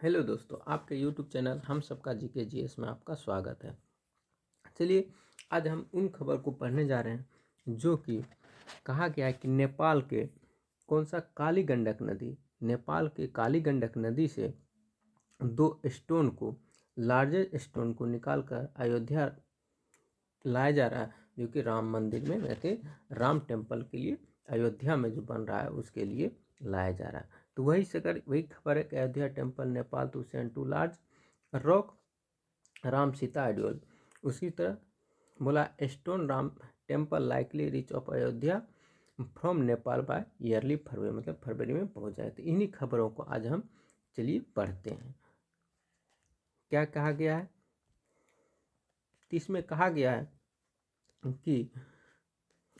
Hello दोस्तों, आपके YouTube channel हम सबका जीके जीएस में आपका स्वागत है। चलिए, आज हम उन खबर को पढ़ने जा रहे हैं जो कि कहा गया है कि नेपाल के कौन सा काली गंडक नदी, नेपाल के काली गंडक नदी से दो स्टोन को, लार्जेस्ट स्टोन को निकाल कर अयोध्या लाया जा रहा है, जो कि राम मंदिर में वैसे राम टेम्पल के लिए अयोध्या में जो बन रहा है उसके लिए लाया जा रहा है। तो वही खबर है कि Ayodhya temple Nepal to send two large rock Ram Sita ideal. उसी तरह बोला stone Ram temple likely reach of Ayodhya from Nepal by early February, मतलब फरवरी में पहुंच जाए। तो इन्हीं खबरों को आज हम चलिए पढ़ते हैं। क्या कहा गया है? तो इसमें कहा गया है कि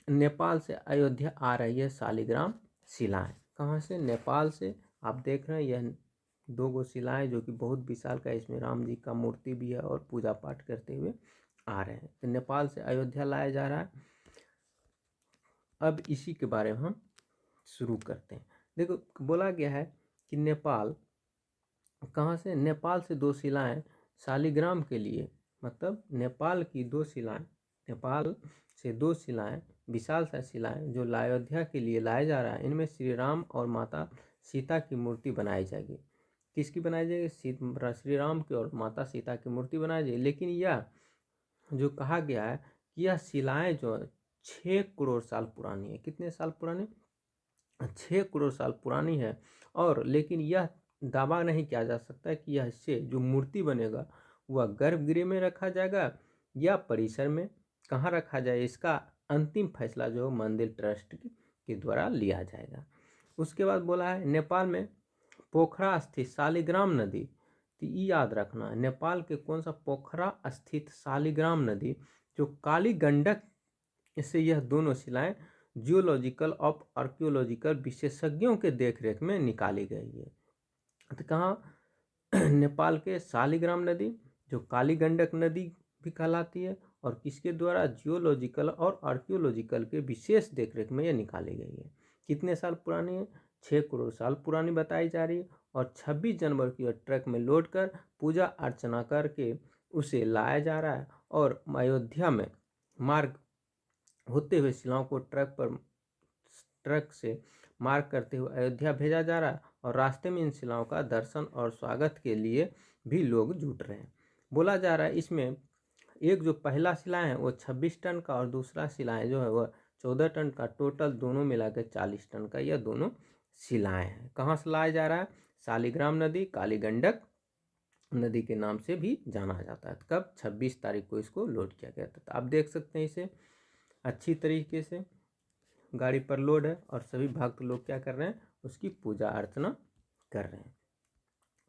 नेपाल से अयोध्या आ रही है शालिग्राम शिलाएं। कहाँ से? नेपाल से। आप देख रहे हैं यह दो गो शिलाएं जो कि बहुत विशाल का, इसमें राम जी का मूर्ति भी है और पूजा पाठ करते हुए आ रहे हैं। तो नेपाल से अयोध्या लाया जा रहा है। अब इसी के बारे में हम शुरू करते हैं। देखो, बोला गया है कि नेपाल कहाँ से? नेपाल से दो शिलाएं शालिग्राम के लिए, मतलब नेपाल की दो शिलाएं, नेपाल से दो शिलाएं, विशाल सा शिलाएं जो अयोध्या के लिए लाया जा रहा है। इनमें श्री राम और माता सीता की मूर्ति बनाई जाएगी। किसकी बनाई जाएगी? श्री राम की और माता सीता की मूर्ति बनाई जाएगी। लेकिन यह जो कहा गया है कि यह शिलाएं जो 6 करोड़ साल पुरानी है। कितने साल पुरानी? 6 करोड़ साल पुरानी है। और लेकिन यह दावा नहीं किया जा सकता कि यह इससे जो मूर्ति बनेगा वह गर्भगृह में रखा जाएगा या परिसर में, कहाँ रखा जाए, इसका अंतिम फैसला जो मंदिर ट्रस्ट के द्वारा लिया जाएगा। उसके बाद बोला है नेपाल में पोखरा स्थित शालिग्राम नदी। तो ये याद रखना है, नेपाल के कौन सा? पोखरा स्थित शालिग्राम नदी जो काली गंडक से यह दोनों शिलाएं जियोलॉजिकल और आर्कियोलॉजिकल विशेषज्ञों के देखरेख में निकाली गई है। तो कहाँ? नेपाल के शालिग्राम नदी जो काली गंडक नदी भी कहलाती है, और किसके द्वारा? जियोलॉजिकल और आर्कियोलॉजिकल के विशेष देखरेख में यह निकाली गई है। कितने साल पुरानी है? 6 करोड़ साल पुरानी बताई जा रही है। और 26 जनवरी की ट्रक में लोड कर पूजा अर्चना करके उसे लाया जा रहा है और अयोध्या में मार्ग होते हुए शिलाओं को ट्रक से मार्ग करते हुए अयोध्या भेजा जा रहा है। और रास्ते में इन शिलाओं का दर्शन और स्वागत के लिए भी लोग जुट रहे हैं। बोला जा रहा है इसमें एक जो पहला शिला है वो 26 टन का और दूसरा शिलाएं जो है वह 14 टन का, टोटल दोनों मिलाकर 40 टन का यह दोनों शिलाएं हैं। कहाँ से लाया जा रहा है? शालिग्राम नदी, काली गंडक नदी के नाम से भी जाना जाता है। कब? 26 तारीख को इसको लोड किया गया था। तो आप देख सकते हैं इसे अच्छी तरीके से गाड़ी पर लोड है और सभी भक्त लोग क्या कर रहे हैं? उसकी पूजा अर्चना कर रहे हैं।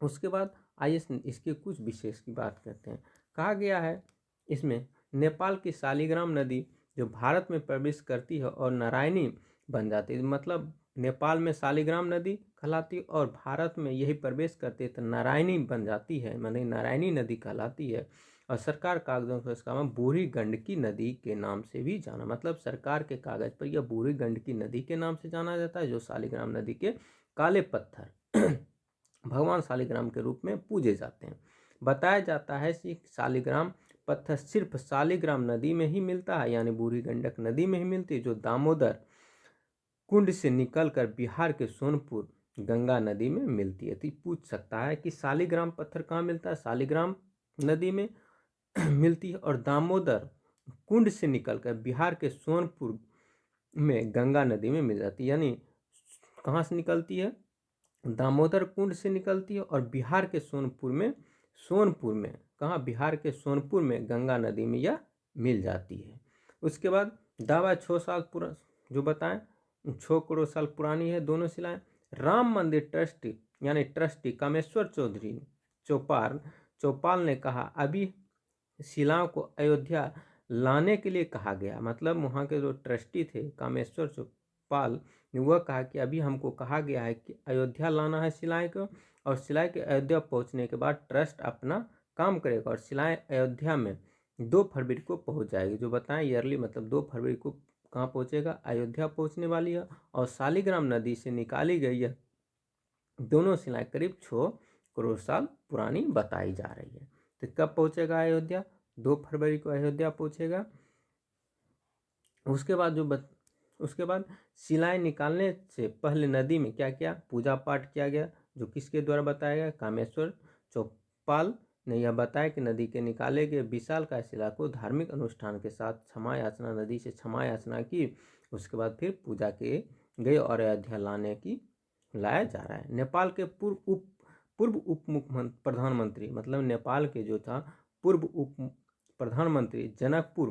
उसके बाद आइए इसके कुछ विशेष की बात करते हैं। कहा गया है इसमें नेपाल की शालिग्राम नदी जो भारत में प्रवेश करती है और नारायणी बन जाती है, मतलब नेपाल में शालिग्राम नदी कहलाती है और भारत में यही प्रवेश करती है तो नारायणी बन जाती है, मतलब नारायणी नदी कहलाती है। और सरकार कागजों पर इसका नाम बूढ़ी गंडकी नदी के नाम से भी जाना, मतलब सरकार के कागज पर यह बूढ़ी गंडकी नदी के नाम से जाना जाता है, जो शालिग्राम नदी के काले पत्थर भगवान शालिग्राम के रूप में पूजे जाते हैं। बताया जाता है कि शालिग्राम पत्थर सिर्फ शालिग्राम नदी में ही मिलता है, यानी बूढ़ी गंडक नदी में ही मिलती है, जो दामोदर कुंड से निकलकर बिहार के सोनपुर गंगा नदी में मिलती है। तो पूछ सकता है कि शालिग्राम पत्थर कहाँ मिलता है? शालिग्राम नदी में मिलती है और दामोदर कुंड से निकलकर बिहार के सोनपुर में गंगा नदी में मिल जाती है। यानी कहाँ से निकलती है? दामोदर कुंड से निकलती है और बिहार के सोनपुर में कहाँ? बिहार के सोनपुर में गंगा नदी में यह मिल जाती है। उसके बाद दावा 6 साल पूरा जो बताएं 6 करोड़ साल पुरानी है दोनों शिलाएं। राम मंदिर ट्रस्टी यानी ट्रस्टी कामेश्वर चौधरी चौपाल ने कहा अभी शिलाओं को अयोध्या लाने के लिए कहा गया, मतलब वहाँ के जो ट्रस्टी थे कामेश्वर चौपाल ने वह कहा कि अभी हमको कहा गया है कि अयोध्या लाना है शिलाएं को, और शिलाएं के अयोध्या पहुँचने के बाद ट्रस्ट अपना काम करेगा और शिलाएं अयोध्या में 2 फरवरी को पहुँच जाएगी। जो बताएं ईयरली, मतलब 2 फरवरी को कहाँ पहुँचेगा? अयोध्या पहुँचने वाली है। और शालिग्राम नदी से निकाली गई है दोनों शिलाएं करीब 6 करोड़ साल पुरानी बताई जा रही है। तो कब पहुँचेगा अयोध्या? 2 फरवरी को अयोध्या पहुँचेगा। उसके बाद शिलाएं निकालने से पहले नदी में क्या किया? पूजा पाठ किया गया, जो किसके द्वारा बताया गया? कामेश्वर चौपाल ने यह बताया कि नदी के निकाले गए विशालकाय शिला को धार्मिक अनुष्ठान के साथ क्षमा याचना, नदी से क्षमा याचना की। उसके बाद फिर पूजा किए गए और अयोध्या लाया जा रहा है। नेपाल के पूर्व उप प्रधानमंत्री, मतलब नेपाल के जो था पूर्व उप प्रधानमंत्री जनकपुर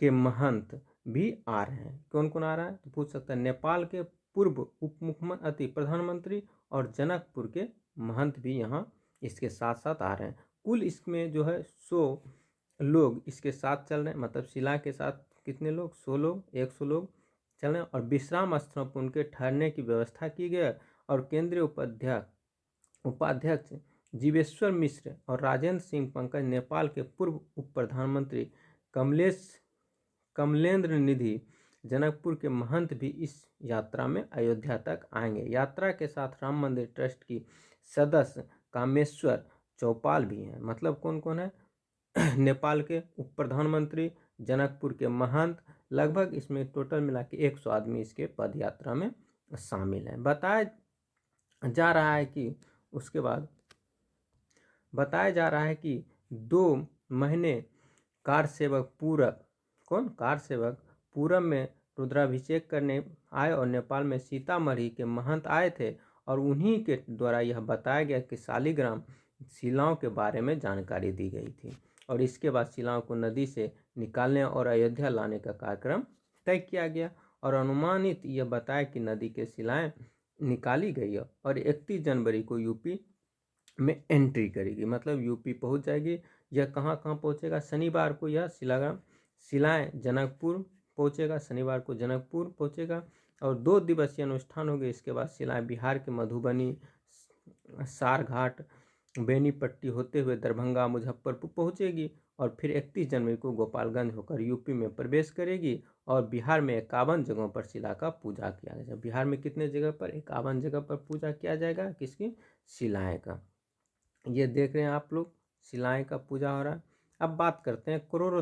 के महंत भी आ रहे हैं। कौन कौन आ रहा है? तो पूछ सकता है। नेपाल के पूर्व उप मुख्यमंत्री प्रधानमंत्री और जनकपुर के महंत भी यहाँ इसके साथ साथ आ रहे हैं। कुल इसमें जो है 100 लोग इसके साथ चल रहे हैं, मतलब शिला के साथ कितने लोग? 100 लोग, 100 लोग चल रहे हैं। और विश्राम स्थलों पर उनके ठहरने की व्यवस्था की गई। और केंद्रीय उपाध्यक्ष जीवेश्वर मिश्र और राजेंद्र सिंह पंकज, नेपाल के पूर्व उप प्रधानमंत्री कमलेंद्र निधि, जनकपुर के महंत भी इस यात्रा में अयोध्या तक आएंगे। यात्रा के साथ राम मंदिर ट्रस्ट की सदस्य कामेश्वर चौपाल भी हैं। मतलब कौन कौन है? नेपाल के उप प्रधानमंत्री, जनकपुर के महंत, लगभग इसमें टोटल मिला के 100 आदमी इसके पद यात्रा में शामिल हैं। बताया जा रहा है कि 2 महीने कार सेवक पूरब में रुद्राभिषेक करने आए और नेपाल में सीतामढ़ी के महंत आए थे और उन्हीं के द्वारा यह बताया गया कि शालिग्राम शिलाओं के बारे में जानकारी दी गई थी। और इसके बाद शिलाओं को नदी से निकालने और अयोध्या लाने का कार्यक्रम तय किया गया। और अनुमानित यह बताया कि नदी के शिलाएं निकाली गई और 31 जनवरी को यूपी में एंट्री करेगी, मतलब यूपी पहुंच जाएगी। यह कहाँ पहुंचेगा? शनिवार को यह शिलाएं जनकपुर पहुंचेगा, शनिवार को जनकपुर पहुंचेगा और 2 दिवसीय अनुष्ठान होंगे। इसके बाद शिलाएं बिहार के मधुबनी, सारघाट, बेनीपट्टी होते हुए दरभंगा, मुजफ्फरपुर पहुंचेगी और फिर 31 जनवरी को गोपालगंज होकर यूपी में प्रवेश करेगी। और बिहार में 51 जगहों पर शिला का पूजा किया जाएगा। बिहार में कितने जगह पर? 51 जगह पर पूजा किया जाएगा किसकी? शिलाएं का। ये देख रहे हैं आप लोग, शिलाएं का पूजा हो रहा है। अब बात करते हैं करोड़ों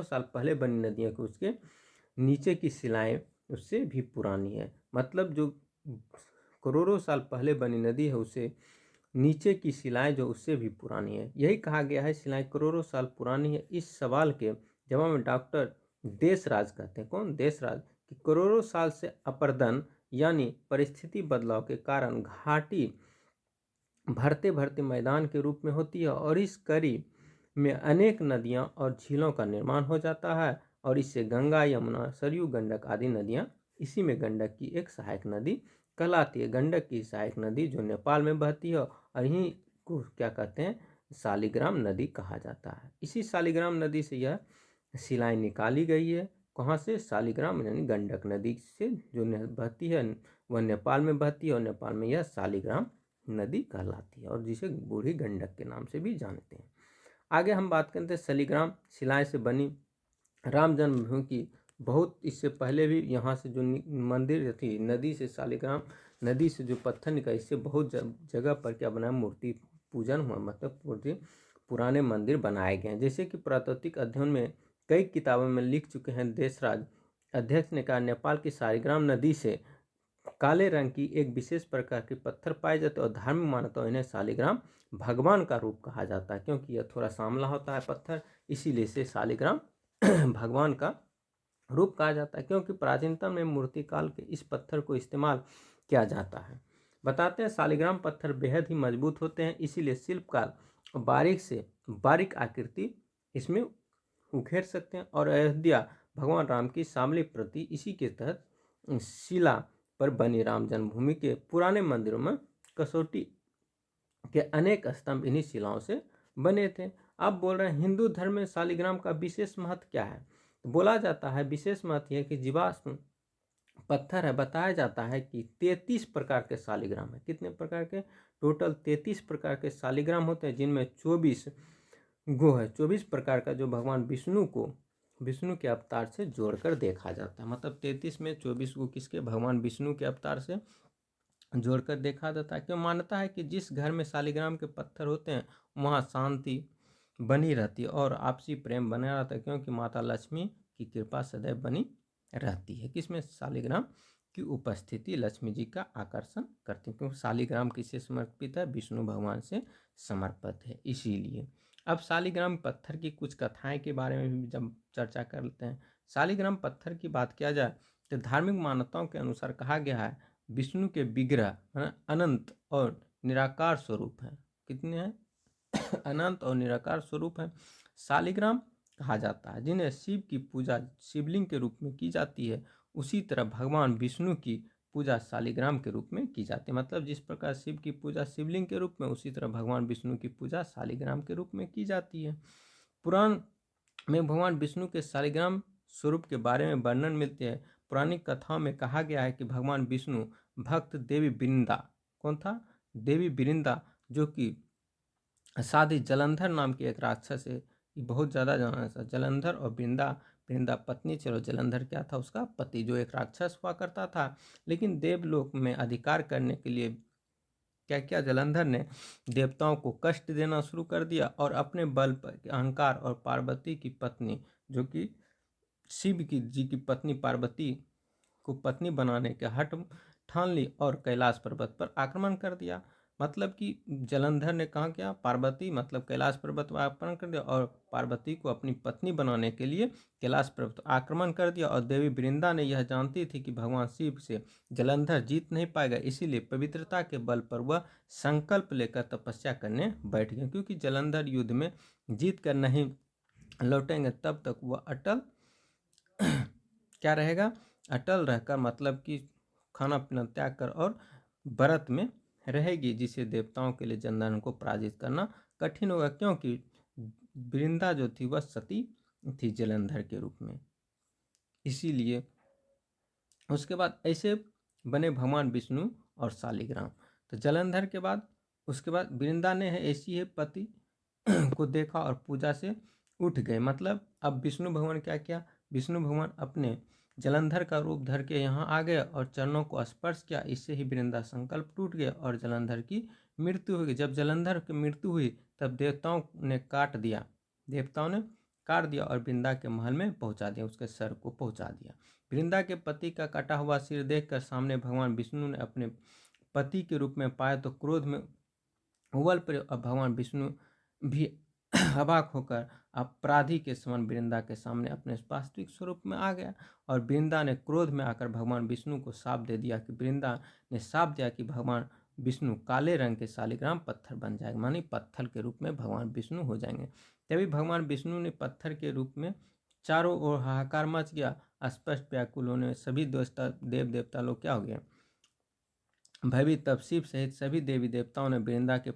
साल पहले बनी नदियों को, उसके नीचे की शिलाएं उससे भी पुरानी है। मतलब जो करोड़ों साल पहले बनी नदी है उससे नीचे की शिलाएं जो उससे भी पुरानी है। यही कहा गया है शिलाएं करोड़ों साल पुरानी है। इस सवाल के जवाब में डॉक्टर देशराज कहते हैं, कौन? देशराज, कि करोड़ों साल से अपरदन यानी परिस्थिति बदलाव के कारण घाटी भरते भरते मैदान के रूप में होती है और इस कड़ी में अनेक नदियां और झीलों का निर्माण हो जाता है और इससे गंगा, यमुना, सरयू, गंडक आदि नदियां, इसी में गंडक की एक सहायक नदी कहलाती है। गंडक की सहायक नदी जो नेपाल में बहती है और यहीं को क्या कहते हैं? शालिग्राम नदी कहा जाता है। इसी शालिग्राम नदी से यह शिलाएं निकाली गई है। कहाँ से? शालिग्राम यानी गंडक नदी से जो बहती है वह नेपाल में बहती है और नेपाल में यह शालिग्राम नदी कहलाती है और जिसे बूढ़ी गंडक के नाम से भी जानते हैं। आगे हम बात करते हैं शालिग्राम शिलाएं से बनी राम जन्मभूमि की। बहुत इससे पहले भी यहाँ से जो मंदिर थी, नदी से शालिग्राम नदी से जो पत्थर निकला, इससे बहुत जगह पर क्या बना? मूर्ति पूजन हुआ, मतलब पुराने मंदिर बनाए गए हैं। जैसे कि पुरातात्विक अध्ययन में कई किताबों में लिख चुके हैं। देशराज अध्यक्ष ने कहा नेपाल की शालिग्राम नदी से काले रंग की एक विशेष प्रकार के पत्थर पाए जाते और धार्मिक मान्यता इन्हें शालिग्राम भगवान का रूप कहा जाता है, क्योंकि यह थोड़ा सांवला होता है पत्थर, इसीलिए इसे शालिग्राम भगवान का रूप कहा जाता है। क्योंकि प्राचीनतम में मूर्तिकाल के इस पत्थर को इस्तेमाल किया जाता है। बताते हैं शालिग्राम पत्थर बेहद ही मजबूत होते हैं, इसीलिए शिल्पकार बारीक से बारीक आकृति इसमें उखेड़ सकते हैं। और अयोध्या भगवान राम की शामली प्रति इसी के तहत शिला पर बनी राम जन्मभूमि के पुराने मंदिरों में कसौटी के अनेक स्तंभ इन्हीं शिलाओं से बने थे। अब बोल रहे हैं हिंदू धर्म में शालिग्राम का विशेष महत्व क्या है? तो बोला जाता है विशेष महत्व यह कि जीवाश्म पत्थर है। बताया जाता है कि 33 प्रकार के शालिग्राम है। कितने प्रकार के? टोटल 33 प्रकार के शालिग्राम होते हैं, जिनमें 24 है। 24 प्रकार का जो भगवान विष्णु के अवतार से जोड़कर देखा जाता है। मतलब 33 में 24 को किसके? भगवान विष्णु के अवतार से जोड़कर देखा जाता है। क्यों मान्यता है कि जिस घर में शालिग्राम के पत्थर होते हैं वहाँ शांति बनी रहती है और आपसी प्रेम बना रहता है, क्योंकि माता लक्ष्मी की कृपा सदैव बनी रहती है। किसमें? शालिग्राम की उपस्थिति लक्ष्मी जी का आकर्षण करती है, क्योंकि शालिग्राम किससे समर्पित है? विष्णु भगवान से समर्पित है। इसीलिए अब शालिग्राम पत्थर की कुछ कथाएं के बारे में भी जब चर्चा कर लेते हैं। शालिग्राम पत्थर की बात किया जाए तो धार्मिक मान्यताओं के अनुसार कहा गया है विष्णु के विग्रह अनंत और निराकार स्वरूप है। कितने हैं? अनंत और निराकार स्वरूप है। शालिग्राम कहा जाता है जिन्हें शिव की पूजा शिवलिंग के रूप में की जाती है, उसी तरह भगवान विष्णु की पूजा शालिग्राम के रूप में की जाती है। मतलब जिस प्रकार शिव की पूजा शिवलिंग के रूप में, उसी तरह भगवान विष्णु की पूजा शालिग्राम के रूप में की जाती है। पुराण में भगवान विष्णु के शालिग्राम स्वरूप के बारे में वर्णन मिलते हैं। पौराणिक कथाओं में कहा गया है कि भगवान विष्णु भक्त देवी वृंदा, कौन था? देवी वृंदा, जो कि साधी जलंधर नाम की एक राक्षस है, ये बहुत ज़्यादा जाना था। जलंधर और वृंदा, वृंदा पत्नी, चलो जलंधर क्या था? उसका पति, जो एक राक्षस हुआ करता था। लेकिन देवलोक में अधिकार करने के लिए क्या किया? जलंधर ने देवताओं को कष्ट देना शुरू कर दिया और अपने बल पर अहंकार और पार्वती की पत्नी, जो कि शिव की जी की पत्नी पार्वती को पत्नी बनाने के हट ठान ली और कैलाश पर्वत पर आक्रमण कर दिया। मतलब कि जलंधर ने कहा क्या? पार्वती मतलब कैलाश पर्वत पर आक्रमण कर दिया और पार्वती को अपनी पत्नी बनाने के लिए कैलाश पर्वत आक्रमण कर दिया। और देवी वृंदा ने यह जानती थी कि भगवान शिव से जलंधर जीत नहीं पाएगा, इसीलिए पवित्रता के बल पर वह संकल्प लेकर तपस्या करने बैठ गए, क्योंकि जलंधर युद्ध में जीत कर नहीं लौटेंगे तब तक वह अटल क्या रहेगा? अटल रहकर, मतलब कि खाना पीना त्याग कर और व्रत में रहेगी, जिसे देवताओं के लिए जलंधर को पराजित करना कठिन होगा, क्योंकि वृंदा जो थी वह सती थी जलंधर के रूप में। इसीलिए उसके बाद ऐसे बने भगवान विष्णु और शालिग्राम। तो जलंधर के बाद उसके बाद वृंदा ने है ऐसी है पति को देखा और पूजा से उठ गए। मतलब अब विष्णु भगवान क्या किया? विष्णु भगवान अपने जलंधर का रूप धर के यहाँ आ गए और चरणों को स्पर्श किया। इससे ही वृंदा संकल्प टूट गया और जलंधर की मृत्यु हो गई। जब जलंधर की मृत्यु हुई तब देवताओं ने काट दिया और वृंदा के महल में पहुंचा दिया, उसके सर को पहुंचा दिया। वृंदा के पति का कटा हुआ सिर देखकर सामने भगवान विष्णु ने अपने पति के रूप में पाया तो क्रोध में उबल पड़े और भगवान विष्णु भी अवाक होकर अपराधी के समान वृंदा के सामने अपने वास्तविक स्वरूप में आ गया। और वृंदा ने क्रोध में आकर भगवान विष्णु को शाप दे दिया कि वृंदा ने शाप दिया कि भगवान विष्णु काले रंग के शालिग्राम पत्थर बन जाएगा, मानी पत्थर के रूप में भगवान विष्णु हो जाएंगे। तभी भगवान विष्णु ने पत्थर के रूप में चारों ओर हाहाकार मच गया, स्पष्ट व्याकुल होने सभी देव देवता लोग क्या हो गए? भयभीत। तब शिव सहित सभी देवी देवताओं ने वृंदा के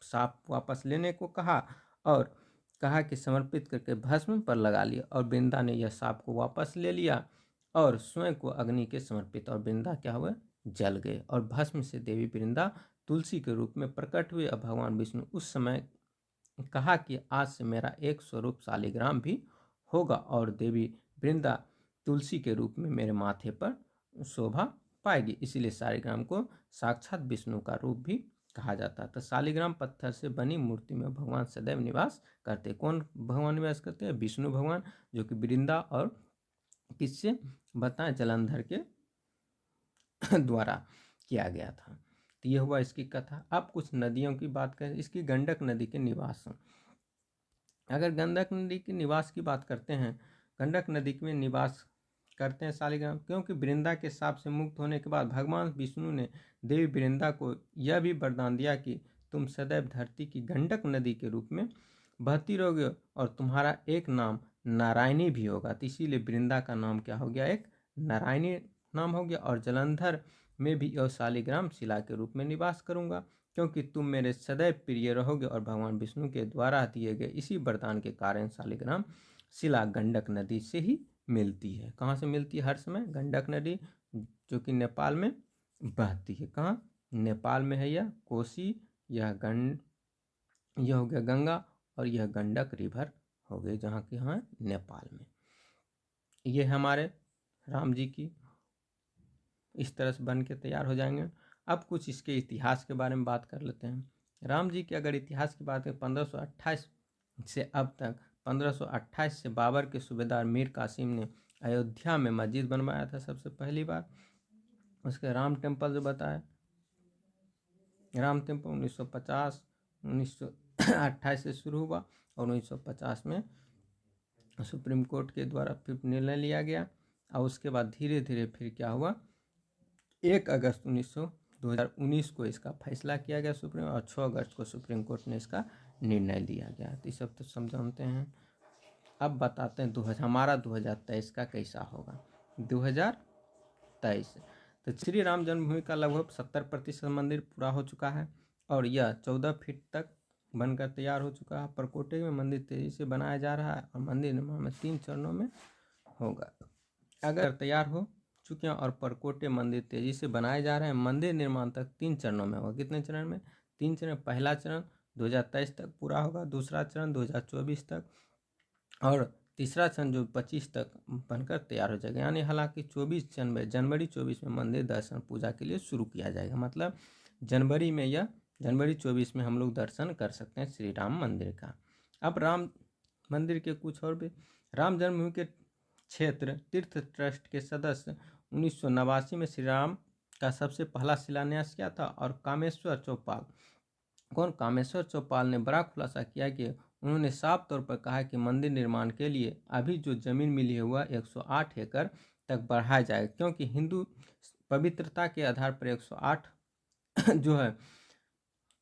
साप वापस लेने को कहा और कहा कि समर्पित करके भस्म पर लगा लिया। और वृंदा ने यह साप को वापस ले लिया और स्वयं को अग्नि के समर्पित, और वृंदा क्या हुआ? जल गए। और भस्म से देवी वृंदा तुलसी के रूप में प्रकट हुए। अब भगवान विष्णु उस समय कहा कि आज से मेरा एक स्वरूप शालिग्राम भी होगा और देवी वृंदा तुलसी के रूप में मेरे माथे पर शोभा पाएगी। इसीलिए शालिग्राम को साक्षात विष्णु का रूप भी कहा जाता है। तो शालिग्राम पत्थर से बनी मूर्ति में भगवान सदैव निवास करते। कौन भगवान निवास करते हैं? विष्णु भगवान, जो कि वृंदा और किससे बताएं? जलंधर के द्वारा किया गया था। तो यह हुआ इसकी कथा। अब कुछ नदियों की बात करें। इसकी गंडक नदी के निवास। अगर गंडक नदी के निवास की बात करते हैं, गंडक नदी में निवास करते हैं शालिग्राम, क्योंकि वृंदा के शाप से मुक्त होने के बाद भगवान विष्णु ने देवी वृंदा को यह भी वरदान दिया कि तुम सदैव धरती की गंडक नदी के रूप में बहती रहोगे और तुम्हारा एक नाम नारायणी भी होगा। तो इसीलिए वृंदा का नाम क्या हो गया? एक नारायणी नाम हो गया। और जलंधर में भी यह शालिग्राम शिला के रूप में निवास करूंगा, क्योंकि तुम मेरे सदैव प्रिय रहोगे। और भगवान विष्णु के द्वारा दिए गए इसी वरदान के कारण शालिग्राम शिला गंडक नदी से ही मिलती है। कहाँ से मिलती है? हर समय गंडक नदी, जो कि नेपाल में बहती है। कहाँ? नेपाल में है यह कोसी, यह यह हो गया गंगा, और यह गंडक रिवर हो गई, जहाँ की यहाँ नेपाल में। ये हमारे राम जी की इस तरह से बन के तैयार हो जाएंगे। अब कुछ इसके इतिहास के बारे में बात कर लेते हैं। राम जी के अगर इतिहास की बात करें 1528 से अब तक, 1528 से बाबर के सूबेदार मीर कासिम ने अयोध्या में मस्जिद बनवाया था सबसे पहली बार। उसके राम टेम्पल जो बताया, राम टेम्पल 1950 1928 से शुरू हुआ और 1950 में सुप्रीम कोर्ट के द्वारा फिर निर्णय लिया गया। और उसके बाद धीरे धीरे फिर क्या हुआ, 1 अगस्त 2019 को इसका फैसला किया गया सुप्रीम, और 6 अगस्त को सुप्रीम कोर्ट ने इसका निर्णय लिया गया। तो ये सब तो समझाते हैं। अब बताते हैं हमारा 2023 का कैसा होगा। 2023 तो श्री राम जन्मभूमि का लगभग 70% मंदिर पूरा हो चुका है और यह 14 फीट तक बनकर तैयार हो चुका है। परकोटे में मंदिर तेजी से बनाया जा रहा है और मंदिर निर्माण में 3 चरणों में होगा। अगर तैयार हो चुके हैं और परकोटे मंदिर तेजी से बनाए जा रहे हैं, मंदिर निर्माण तक 3 चरणों में होगा। कितने चरण में? 3 चरण। पहला चरण 2023 तक पूरा होगा, दूसरा चरण 2024 तक और तीसरा चरण जो 25 तक बनकर तैयार हो जाएगा। यानी हालांकि 24 जनवरी 24 में मंदिर दर्शन पूजा के लिए शुरू किया जाएगा। मतलब जनवरी 24 में हम लोग दर्शन कर सकते हैं श्री राम मंदिर का। अब राम मंदिर के कुछ और भी, राम जन्मभूमि के क्षेत्र तीर्थ ट्रस्ट के सदस्य 1989 में श्री राम का सबसे पहला शिलान्यास किया था। और कामेश्वर चौपाल ने बड़ा खुलासा किया कि उन्होंने साफ तौर पर कहा कि मंदिर निर्माण के लिए अभी जो जमीन मिली है वह 108 एकड़ तक बढ़ाया जाएगा, क्योंकि हिंदू पवित्रता के आधार पर 108 जो है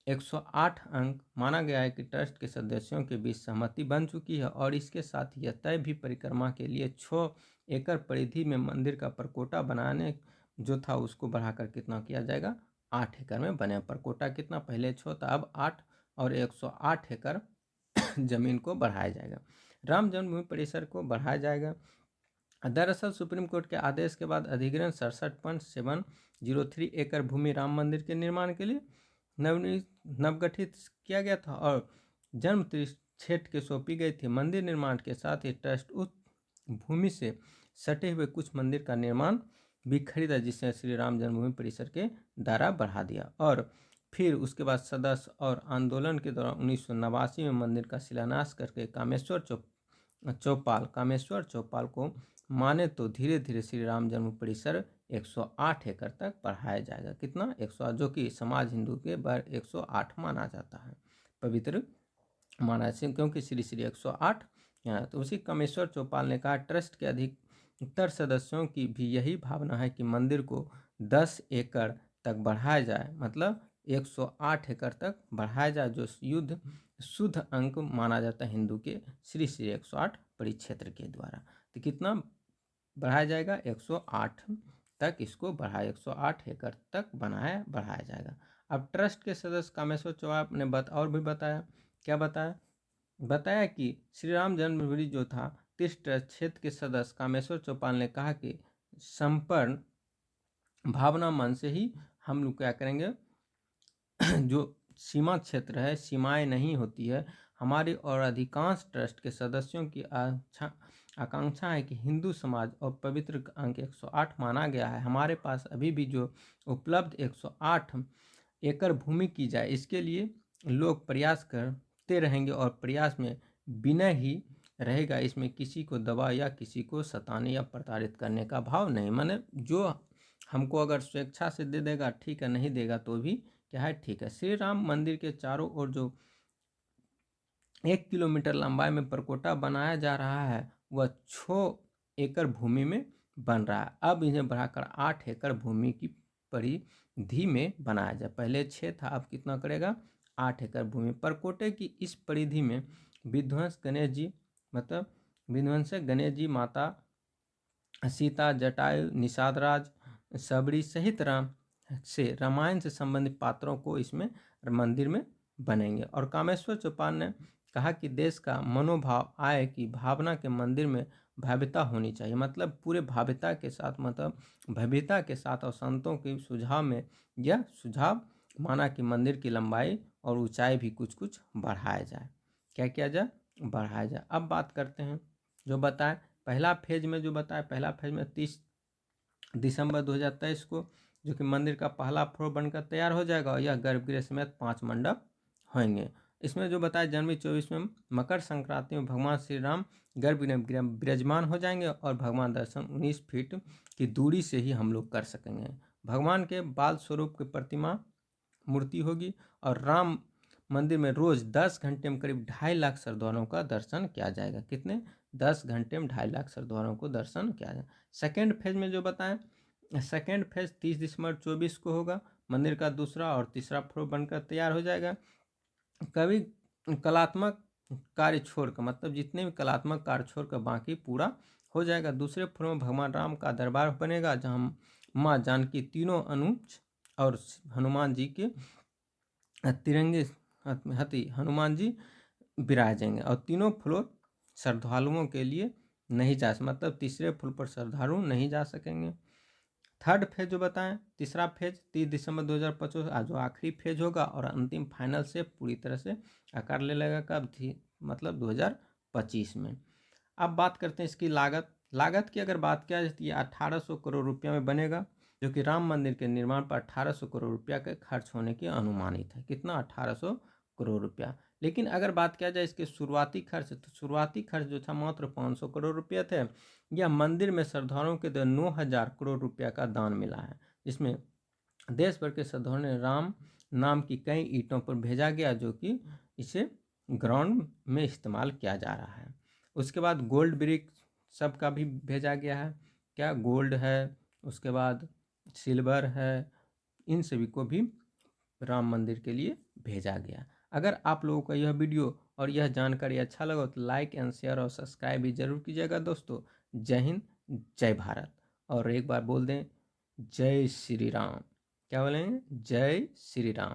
108 अंक माना गया है कि ट्रस्ट के सदस्यों के बीच सहमति बन चुकी है। और इसके साथ यह तय भी परिक्रमा के लिए 6 एकड़ परिधि में मंदिर का परकोटा बनाने जो था उसको बढ़ाकर कितना किया जाएगा, 8 एकड़ में बने। परकोटा कितना, पहले 6 था, अब 8 और 108 एकड़ जमीन को बढ़ाया जाएगा। राम जन्मभूमि परिसर को बढ़ाया जाएगा। दरअसल सुप्रीम कोर्ट के आदेश के बाद अधिग्रहण 67.703 एकड़ भूमि राम मंदिर के निर्माण के लिए नवगठित किया गया था और जन्म क्षेत्र के सौंपी गई थी। मंदिर निर्माण के साथ ही ट्रस्ट उस भूमि से सटे हुए कुछ मंदिर का निर्माण भी खरीदा, जिससे श्री राम जन्मभूमि परिसर के दायरा बढ़ा दिया। और फिर उसके बाद सदस्य और आंदोलन के दौरान 1989 में मंदिर का शिलान्यास करके कामेश्वर चौपाल को माने तो धीरे धीरे श्री राम जन्म परिसर 108 एकड़ तक बढ़ाया जाएगा। कितना? 108, जो कि समाज हिंदू के बार 108 माना जाता है, पवित्र माना, क्योंकि श्री 108 यहाँ। तो उसी कामेश्वर चौपाल ने कहा, ट्रस्ट के अधिकतर सदस्यों की भी यही भावना है कि मंदिर को 10 एकड़ तक बढ़ाया जाए, मतलब 108 एकड़ तक बढ़ाया जाए, जो शुद्ध अंक माना जाता है हिंदू के श्री 108 परिक्षेत्र के द्वारा। तो कितना बढ़ाया जाएगा? 108 तक इसको बढ़ाया, 108 एकड़ तक बढ़ाया जाएगा। अब ट्रस्ट के सदस्य कामेश्वर चौपाल ने और भी बताया, क्या बताया कि श्री राम जन्मभूमि जो था तीर्थ ट्रस्ट क्षेत्र के सदस्य कामेश्वर चौपाल ने कहा कि संपूर्ण भावना मन से ही हम लोग क्या करेंगे, जो सीमा क्षेत्र है, सीमाएं नहीं होती है हमारी, और अधिकांश ट्रस्ट के सदस्यों की आकांक्षा है कि हिंदू समाज और पवित्र अंक 108 माना गया है। हमारे पास अभी भी जो उपलब्ध 108 एकड़ भूमि की जाए, इसके लिए लोग प्रयास करते रहेंगे और प्रयास में विनय ही रहेगा। इसमें किसी को दबा या किसी को सताने या प्रताड़ित करने का भाव नहीं। माने जो हमको अगर स्वेच्छा से दे देगा ठीक है, नहीं देगा तो भी क्या है, ठीक है। श्री राम मंदिर के चारों ओर जो 1 किलोमीटर लंबाई में परकोटा बनाया जा रहा है वह 6 एकड़ भूमि में बन रहा है। अब इन्हें बढ़ाकर 8 एकड़ भूमि की परिधि में बनाया जाए। पहले 6 था, अब कितना करेगा, 8 एकड़ भूमि। परकोटे की इस परिधि में विध्वंस गणेश जी, माता सीता, जटायु, निषादराज, सबरी सहित रामायण से संबंधित पात्रों को इसमें मंदिर में बनेंगे। और कामेश्वर चौपाल ने कहा कि देश का मनोभाव आए कि भावना के मंदिर में भव्यता होनी चाहिए, मतलब पूरे भव्यता के साथ, मतलब भव्यता के साथ, और संतों के सुझाव में यह सुझाव माना कि मंदिर की लंबाई और ऊंचाई भी कुछ बढ़ाया जाए। क्या किया जाए? बढ़ाया जाए। अब बात करते हैं जो पहला फेज में 30 दिसंबर 2023 को जो कि मंदिर का पहला फ्लोर बनकर तैयार हो जाएगा और यह गर्भगृह समेत 5 मंडप होंगे। इसमें जो बताया जनवरी 24 में मकर संक्रांति में भगवान श्री राम गर्भगृह विराजमान हो जाएंगे और भगवान दर्शन 19 फीट की दूरी से ही हम लोग कर सकेंगे। भगवान के बाल स्वरूप की प्रतिमा मूर्ति होगी और राम मंदिर में रोज 10 घंटे में करीब 2.5 लाख श्रद्धालुओं का दर्शन किया जाएगा। कितने? 10 घंटे में 2.5 लाख श्रद्धालुओं को दर्शन किया जाएगा। सेकेंड फेज में जो बताएं, सेकेंड फेज 30 दिसंबर 24 को होगा। मंदिर का दूसरा और तीसरा फ्लोर बनकर तैयार हो जाएगा। कभी कलात्मक कार्य छोड़कर, मतलब जितने भी कलात्मक कार्य छोड़कर बाकी पूरा हो जाएगा। दूसरे फ्लोर में भगवान राम का दरबार बनेगा, जहां माँ जानकी तीनों अनुज और हनुमान जी के तिरंगे हाथी हनुमान जी विराजेंगे और तीनों फ्लोर श्रद्धालुओं के लिए नहीं जा, मतलब तीसरे फ्लोर पर श्रद्धालु नहीं जा सकेंगे। थर्ड फेज जो बताएं, तीसरा फेज 30 दिसंबर 2025 जो आखिरी फेज होगा और अंतिम फाइनल से पूरी तरह से आकार ले लेगा कब थी, मतलब 2025 में। अब बात करते हैं इसकी लागत की अगर बात किया जाए तो ये 1800 करोड़ रुपया में बनेगा, जो कि राम मंदिर के निर्माण पर 1800 करोड़ रुपया के खर्च होने की अनुमानित है। कितना? 1800 करोड़ रुपया। लेकिन अगर बात किया जाए इसके शुरुआती खर्च, तो शुरुआती खर्च जो था मात्र 500 करोड़ रुपया थे। यह मंदिर में श्रद्धालुओं के 9000 करोड़ रुपया का दान मिला है, जिसमें देश भर के श्रद्धालुओं ने राम नाम की कई ईंटों पर भेजा गया, जो कि इसे ग्राउंड में इस्तेमाल किया जा रहा है। उसके बाद गोल्ड ब्रिक सब का भी भेजा गया है। क्या? गोल्ड है, उसके बाद सिल्वर है, इन सभी को भी राम मंदिर के लिए भेजा गया। अगर आप लोगों को यह वीडियो और यह जानकारी अच्छा लगा तो लाइक एंड शेयर और सब्सक्राइब भी जरूर कीजिएगा दोस्तों। जय हिंद, जय भारत। और एक बार बोल दें जय श्री राम। क्या बोलेंगे? जय श्री राम।